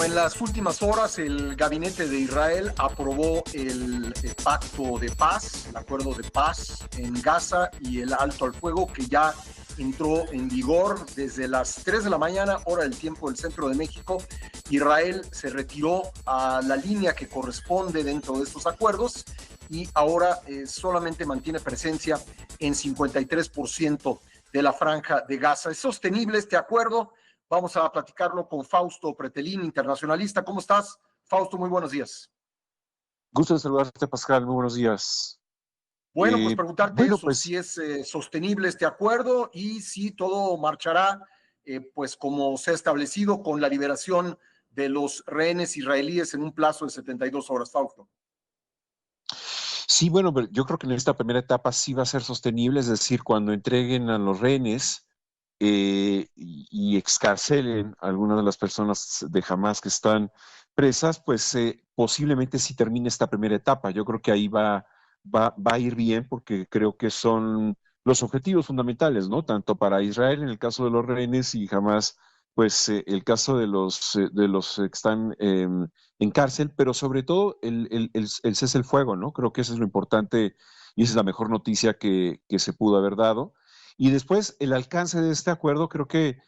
En las últimas horas, el gabinete de Israel aprobó el pacto de paz, el acuerdo de paz en Gaza y el alto al fuego que ya entró en vigor desde las 3 de la mañana, hora del tiempo del centro de México. Israel se retiró a la línea que corresponde dentro de estos acuerdos y ahora solamente mantiene presencia en 53% de la franja de Gaza. ¿Es sostenible este acuerdo? Vamos a platicarlo con Fausto Pretelín, internacionalista. ¿Cómo estás, Fausto? Muy buenos días. Gusto de saludarte, Pascal. Muy buenos días. Bueno, pues preguntarte Bueno, eso, pues si es sostenible este acuerdo y si todo marchará pues como se ha establecido con la liberación de los rehenes israelíes en un plazo de 72 horas, Fausto. sí, bueno, pero yo creo que en esta primera etapa sí va a ser sostenible, es decir, cuando entreguen a los rehenes y excarcelen a algunas de las personas de Hamas que están presas, pues posiblemente sí termine esta primera etapa. Yo creo que ahí va a ir bien porque creo que son los objetivos fundamentales, ¿no? Tanto para Israel en el caso de los rehenes y Hamas, pues el caso de los que están en cárcel, pero sobre todo el cese el fuego, ¿no? Creo que eso es lo importante y esa es la mejor noticia que se pudo haber dado. Y después el alcance de este acuerdo, creo que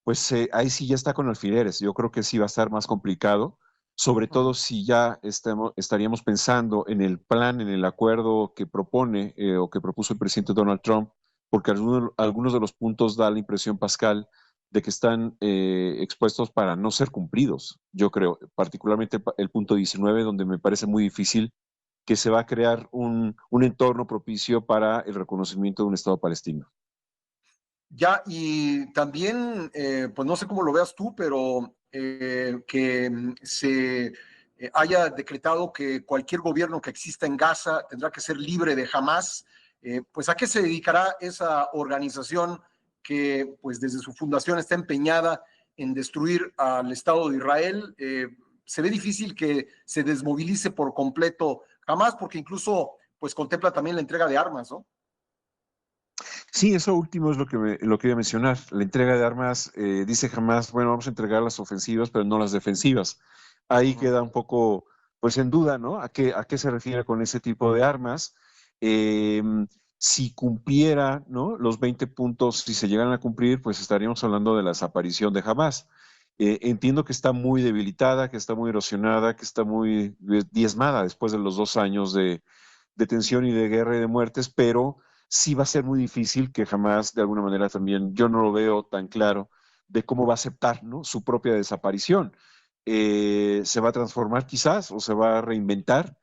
pues ahí sí ya está con alfileres. Yo creo que sí va a estar más complicado, sobre todo si ya estaríamos pensando en el plan, en el acuerdo que propone o que propuso el presidente Donald Trump, porque algunos de los puntos da la impresión, Pascal, de que están expuestos para no ser cumplidos. Yo creo, particularmente el punto 19, donde me parece muy difícil que se va a crear un entorno propicio para el reconocimiento de un Estado palestino. Ya, y también, pues no sé cómo lo veas tú, pero que se haya decretado que cualquier gobierno que exista en Gaza tendrá que ser libre de Hamas. Pues ¿a qué se dedicará esa organización que pues desde su fundación está empeñada en destruir al Estado de Israel? Se ve difícil que se desmovilice por completo Hamas, porque incluso pues contempla también la entrega de armas, ¿no? Sí, eso último es lo que iba a mencionar. La entrega de armas, dice jamás, bueno, vamos a entregar las ofensivas, pero no las defensivas. Ahí Ujú. queda un poco, pues en duda, ¿no? ¿A qué se refiere con ese tipo de armas? Eh, si cumpliera, ¿no? Los 20 puntos, si se llegan a cumplir, pues estaríamos hablando de la desaparición de Hamas. Entiendo que está muy debilitada, que está muy erosionada, que está muy diezmada después de los 2 años de tensión y de guerra y de muertes, pero sí va a ser muy difícil que jamás, de alguna manera también, yo no lo veo tan claro de cómo va a aceptar, ¿no?, su propia desaparición. ¿Se va a transformar quizás o se va a reinventar?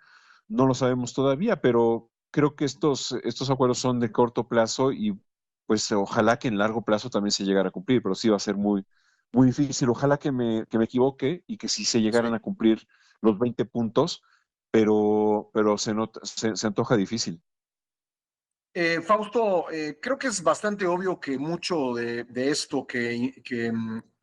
No lo sabemos todavía, pero creo que estos acuerdos son de corto plazo y pues ojalá que en largo plazo también se llegara a cumplir, pero sí va a ser muy, muy difícil. Ojalá que me equivoque y que sí se llegaran Sí. a cumplir los 20 puntos, pero se antoja difícil. Fausto, creo que es bastante obvio que mucho de esto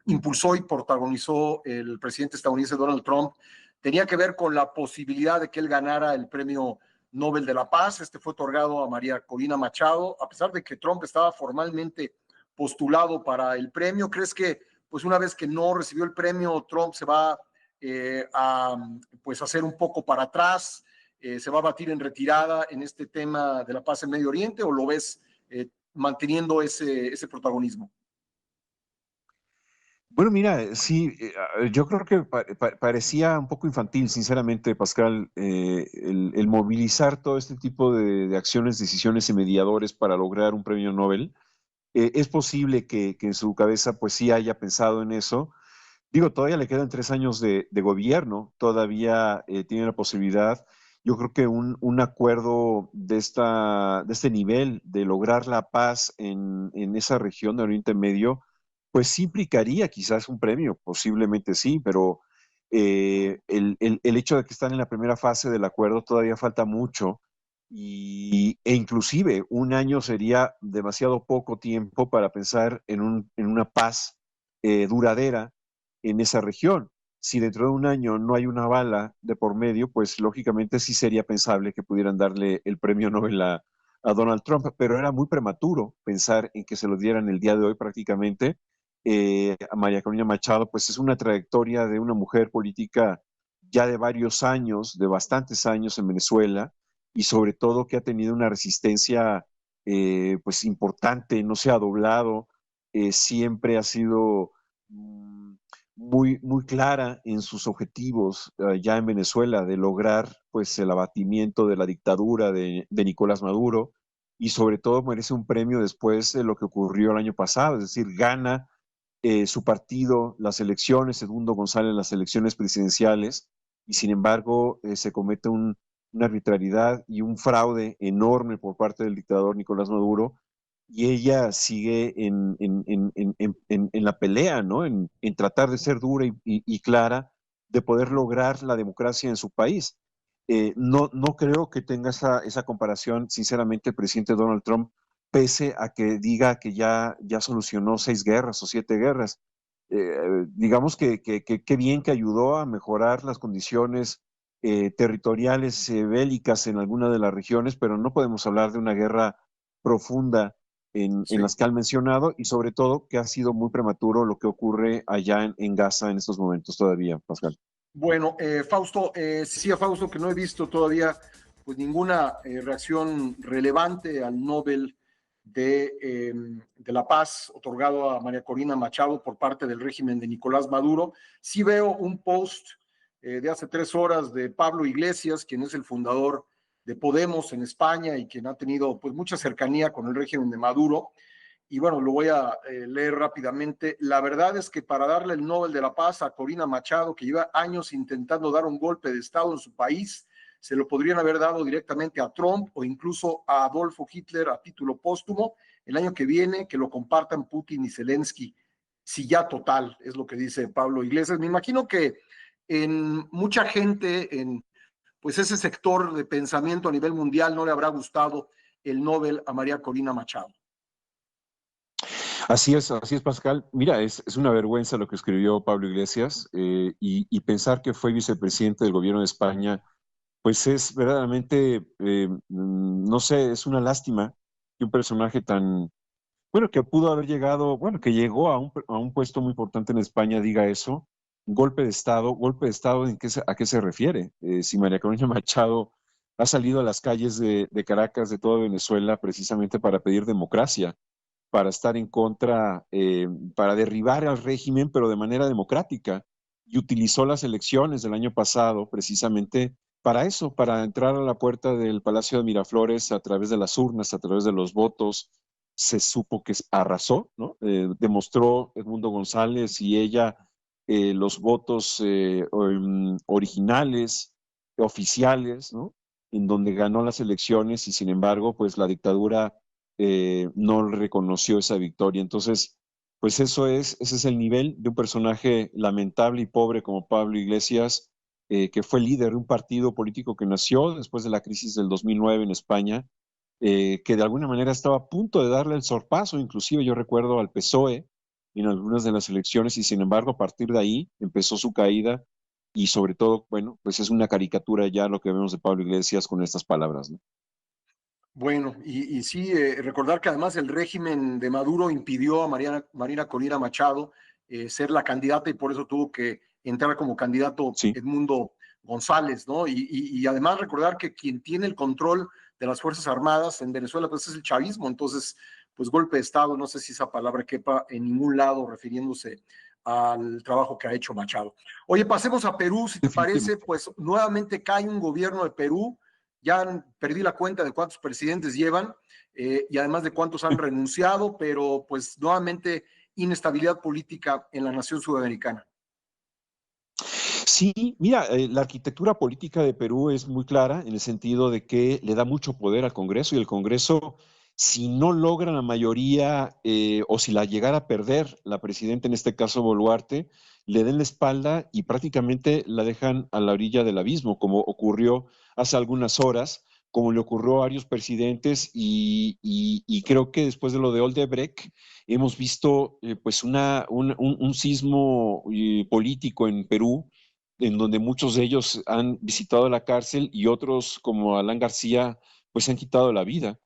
impulsó y protagonizó el presidente estadounidense Donald Trump tenía que ver con la posibilidad de que él ganara el premio Nobel de la Paz. Este fue otorgado a María Corina Machado, a pesar de que Trump estaba formalmente postulado para el premio. ¿Crees que, pues, una vez que no recibió el premio, Trump se va a pues, hacer un poco para atrás? ¿Se va a batir en retirada en este tema de la paz en Medio Oriente o lo ves manteniendo ese protagonismo? Bueno, mira, sí, yo creo que parecía un poco infantil, sinceramente, Pascal, el movilizar todo este tipo de acciones, decisiones y mediadores para lograr un premio Nobel. Es posible que en su cabeza pues sí haya pensado en eso. Digo, todavía le quedan 3 años de gobierno, todavía tiene la posibilidad. Yo creo que un acuerdo de este nivel, de lograr la paz en esa región de Oriente Medio, pues sí implicaría quizás un premio, posiblemente sí, pero el hecho de que están en la primera fase del acuerdo todavía falta mucho e inclusive un año sería demasiado poco tiempo para pensar en una paz duradera en esa región. Si dentro de un año no hay una bala de por medio, pues lógicamente sí sería pensable que pudieran darle el premio Nobel a Donald Trump, pero era muy prematuro pensar en que se lo dieran el día de hoy prácticamente, a María Corina Machado, pues es una trayectoria de una mujer política ya de varios años, de bastantes años en Venezuela, y sobre todo que ha tenido una resistencia pues importante, no se ha doblado, siempre ha sido muy clara en sus objetivos ya en Venezuela de lograr pues el abatimiento de la dictadura de Nicolás Maduro, y sobre todo merece un premio después de lo que ocurrió el año pasado, es decir, gana su partido las elecciones, Edmundo González las elecciones presidenciales, y sin embargo se comete una arbitrariedad y un fraude enorme por parte del dictador Nicolás Maduro, y ella sigue en la pelea, ¿no? En tratar de ser dura y clara, de poder lograr la democracia en su país. No creo que tenga esa comparación, sinceramente, el presidente Donald Trump, pese a que diga que ya solucionó 6 guerras o 7 guerras. Digamos que bien que ayudó a mejorar las condiciones territoriales bélicas en alguna de las regiones, pero no podemos hablar de una guerra profunda en Sí. las que han mencionado, y sobre todo que ha sido muy prematuro lo que ocurre allá en Gaza en estos momentos todavía, Pascal. Bueno, Fausto, sí, a Fausto, que no he visto todavía pues ninguna reacción relevante al Nobel de la Paz otorgado a María Corina Machado por parte del régimen de Nicolás Maduro. Sí veo un post de hace 3 horas de Pablo Iglesias, quien es el fundador de Podemos en España y quien ha tenido pues mucha cercanía con el régimen de Maduro. Y bueno, lo voy a leer rápidamente. La verdad es que para darle el Nobel de la Paz a Corina Machado, que lleva años intentando dar un golpe de Estado en su país, se lo podrían haber dado directamente a Trump o incluso a Adolfo Hitler a título póstumo el año que viene, que lo compartan Putin y Zelensky. Si ya total, es lo que dice Pablo Iglesias. Me imagino que en mucha gente, en pues ese sector de pensamiento a nivel mundial, no le habrá gustado el Nobel a María Corina Machado. Así es, Pascal. Mira, es una vergüenza lo que escribió Pablo Iglesias, y pensar que fue vicepresidente del gobierno de España, pues es verdaderamente, no sé, es una lástima que un personaje tan, bueno, que pudo haber llegado, bueno, que llegó a un puesto muy importante en España, diga eso. Golpe de Estado, ¿a qué se refiere? Si María Corina Machado ha salido a las calles de Caracas, de toda Venezuela, precisamente para pedir democracia, para estar en contra, para derribar al régimen, pero de manera democrática, y utilizó las elecciones del año pasado precisamente para eso, para entrar a la puerta del Palacio de Miraflores a través de las urnas, a través de los votos. Se supo que arrasó, ¿no? Demostró Edmundo González y ella los votos originales, oficiales, ¿no? En donde ganó las elecciones, y sin embargo, pues la dictadura no reconoció esa victoria. Entonces, pues ese es el nivel de un personaje lamentable y pobre como Pablo Iglesias, que fue líder de un partido político que nació después de la crisis del 2009 en España, que de alguna manera estaba a punto de darle el sorpaso, inclusive yo recuerdo al PSOE en algunas de las elecciones, y sin embargo a partir de ahí empezó su caída, y sobre todo, bueno, pues es una caricatura ya lo que vemos de Pablo Iglesias con estas palabras, ¿no? Bueno, y sí, recordar que además el régimen de Maduro impidió a Marina Corina Machado ser la candidata y por eso tuvo que entrar como candidato Sí. Edmundo González, ¿no? Y además recordar que quien tiene el control de las Fuerzas Armadas en Venezuela, pues es el chavismo, entonces, pues golpe de Estado, no sé si esa palabra quepa en ningún lado refiriéndose al trabajo que ha hecho Machado. Oye, pasemos a Perú, si te parece, Definitivamente. pues nuevamente cae un gobierno de Perú, ya perdí la cuenta de cuántos presidentes llevan y además de cuántos han renunciado, pero pues nuevamente inestabilidad política en la nación sudamericana. Sí, mira, la arquitectura política de Perú es muy clara en el sentido de que le da mucho poder al Congreso, y el Congreso, si no logra la mayoría, o si la llegara a perder la presidenta, en este caso Boluarte, le den la espalda y prácticamente la dejan a la orilla del abismo, como ocurrió hace algunas horas, como le ocurrió a varios presidentes, y creo que después de lo de Odebrecht hemos visto pues un sismo político en Perú, en donde muchos de ellos han visitado la cárcel y otros, como Alan García, pues se han quitado la vida.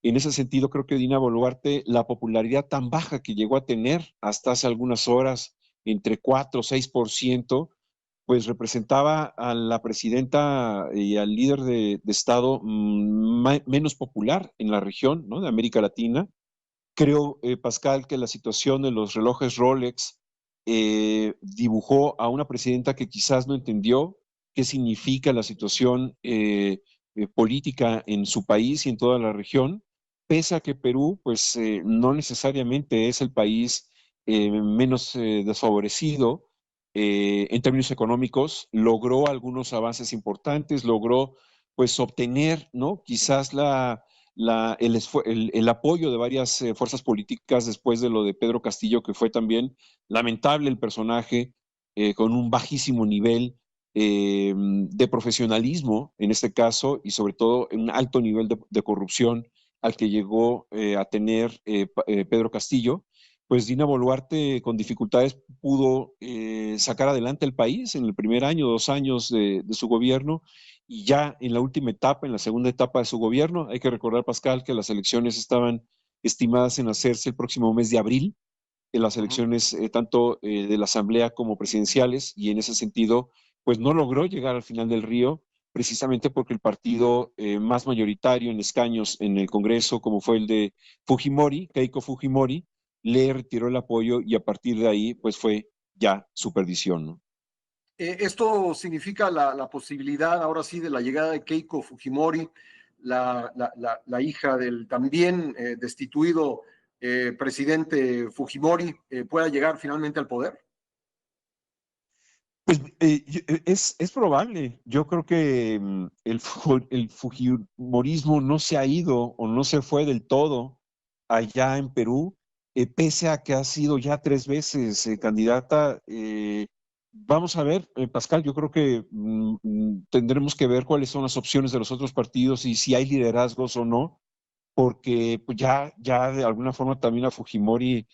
En ese sentido, creo que Dina Boluarte, la popularidad tan baja que llegó a tener hasta hace algunas horas, entre 4 o 6%, pues representaba a la presidenta y al líder de Estado menos popular en la región, ¿no?, de América Latina. Creo, Pascal, que la situación de los relojes Rolex dibujó a una presidenta que quizás no entendió qué significa la situación política en su país y en toda la región, pese a que Perú, pues, no necesariamente es el país menos desfavorecido en términos económicos, logró algunos avances importantes, logró, pues, obtener, ¿no?, quizás el apoyo de varias fuerzas políticas después de lo de Pedro Castillo, que fue también lamentable el personaje, con un bajísimo nivel de profesionalismo en este caso, y sobre todo un alto nivel de corrupción al que llegó a tener Pedro Castillo. Pues Dina Boluarte con dificultades pudo sacar adelante el país en el primer año, 2 años de su gobierno, y ya en la última etapa, en la segunda etapa de su gobierno. Hay que recordar, Pascal, que las elecciones estaban estimadas en hacerse el próximo mes de abril, en las elecciones tanto de la Asamblea como presidenciales, y en ese sentido, pues no logró llegar al final del río, precisamente porque el partido más mayoritario en escaños en el Congreso, como fue el de Fujimori, Keiko Fujimori, le retiró el apoyo, y a partir de ahí, pues fue ya su perdición, ¿no? Esto significa la posibilidad, ahora sí, de la llegada de Keiko Fujimori, la hija del también destituido presidente Fujimori, pueda llegar finalmente al poder. Pues es probable. Yo creo que el fujimorismo no se ha ido o no se fue del todo allá en Perú, pese a que ha sido ya 3 veces candidata. Vamos a ver, Pascal, yo creo que tendremos que ver cuáles son las opciones de los otros partidos y si hay liderazgos o no, porque pues, ya de alguna forma también a Fujimori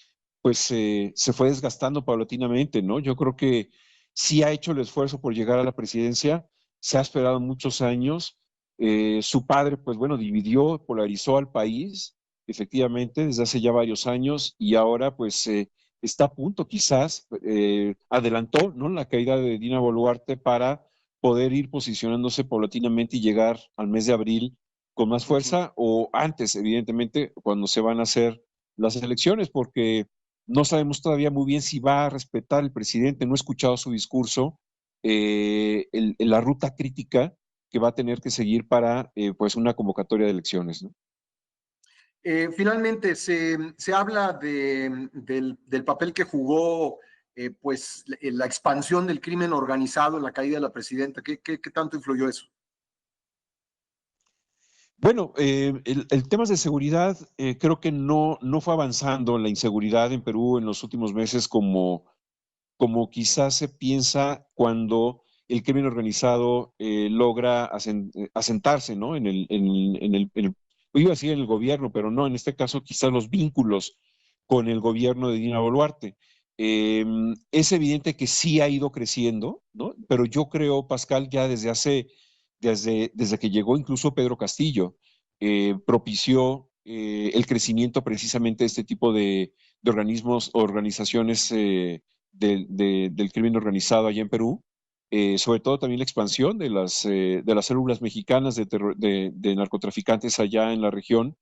pues se fue desgastando paulatinamente, ¿no? Yo creo que sí ha hecho el esfuerzo por llegar a la presidencia, se ha esperado muchos años. Su padre, pues bueno, dividió, polarizó al país, efectivamente, desde hace ya varios años, y ahora pues está a punto, quizás, adelantó, ¿no?, la caída de Dina Boluarte para poder ir posicionándose paulatinamente y llegar al mes de abril con más fuerza, o antes, evidentemente, cuando se van a hacer las elecciones, porque no sabemos todavía muy bien si va a respetar el presidente. No he escuchado su discurso, la ruta crítica que va a tener que seguir para pues una convocatoria de elecciones, ¿no? Finalmente, se habla del papel que jugó pues la expansión del crimen organizado en la caída de la presidenta. ¿Qué tanto influyó eso? Bueno, el temas de seguridad creo que no fue avanzando la inseguridad en Perú en los últimos meses como quizás se piensa cuando el crimen organizado logra asentarse, ¿no? Iba a decir en el gobierno, pero no, en este caso quizás los vínculos con el gobierno de Dina Boluarte. Es evidente que sí ha ido creciendo, ¿no? Pero yo creo, Pascal, ya desde que llegó incluso Pedro Castillo, propició el crecimiento precisamente de este tipo de organismos, organizaciones del crimen organizado allá en Perú, sobre todo también la expansión de las células mexicanas de narcotraficantes allá en la región.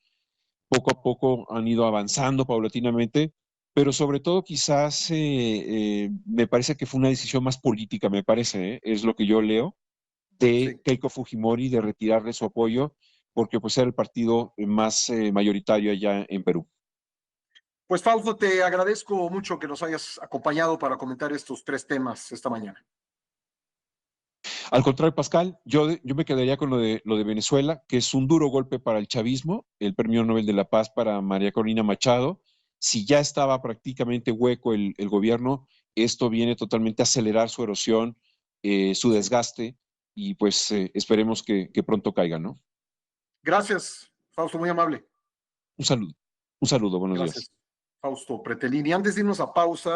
Poco a poco han ido avanzando paulatinamente, pero sobre todo quizás me parece que fue una decisión más política, me parece, es lo que yo leo, de Sí. Keiko Fujimori de retirarle su apoyo, porque pues era el partido más mayoritario allá en Perú. Pues Fausto, te agradezco mucho que nos hayas acompañado para comentar estos tres temas esta mañana. Al contrario, Pascal, yo me quedaría con lo de Venezuela, que es un duro golpe para el chavismo, el Premio Nobel de la Paz para María Corina Machado. Si ya estaba prácticamente hueco el gobierno, esto viene totalmente a acelerar su erosión, su desgaste, y pues esperemos que pronto caiga, ¿no? Gracias, Fausto, muy amable. Un saludo, buenos días. Gracias, Fausto Pretelini. Antes de irnos a pausa,